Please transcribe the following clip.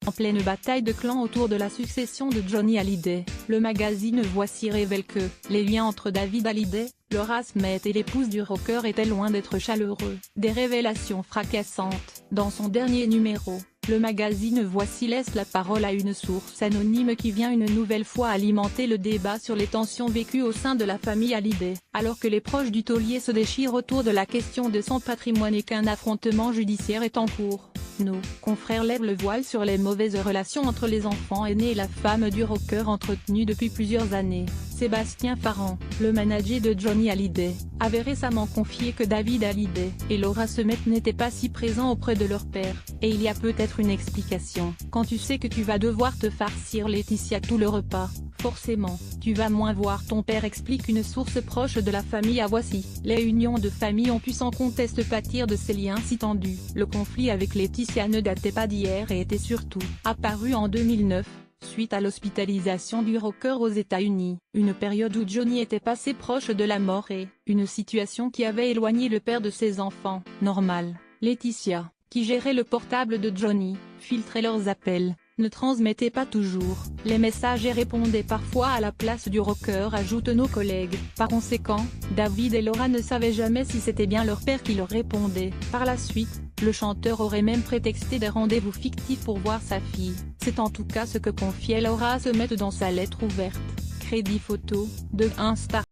En pleine bataille de clans autour de la succession de Johnny Hallyday, le magazine Voici révèle que les liens entre David Hallyday, Laura Smith et l'épouse du rocker étaient loin d'être chaleureux. Des révélations fracassantes. Dans son dernier numéro, le magazine Voici laisse la parole à une source anonyme qui vient une nouvelle fois alimenter le débat sur les tensions vécues au sein de la famille Hallyday, alors que les proches du taulier se déchirent autour de la question de son patrimoine et qu'un affrontement judiciaire est en cours. Nos confrères lèvent le voile sur les mauvaises relations entre les enfants aînés et la femme du rocker entretenues depuis plusieurs années. Sébastien Farran, le manager de Johnny Hallyday, avait récemment confié que David Hallyday et Laura Smith n'étaient pas si présents auprès de leur père, et il y a peut-être une explication. Quand tu sais que tu vas devoir te farcir Laetitia tout le repas, forcément, tu vas moins voir ton père, explique une source proche de la famille à Voici. Les unions de famille ont pu sans conteste pâtir de ces liens si tendus. Le conflit avec Laetitia ne datait pas d'hier et était surtout apparu en 2009. Suite à l'hospitalisation du rocker aux États-Unis, une période où Johnny était passé proche de la mort et une situation qui avait éloigné le père de ses enfants. Normal, Laetitia, qui gérait le portable de Johnny, filtrait leurs appels, ne transmettait pas toujours les messages et répondait parfois à la place du rocker, ajoutent nos collègues. Par conséquent, David et Laura ne savaient jamais si c'était bien leur père qui leur répondait. Par la suite, le chanteur aurait même prétexté des rendez-vous fictifs pour voir sa fille. C'est en tout cas ce que confiait Laura Smith dans sa lettre ouverte. Crédit photo, de Insta.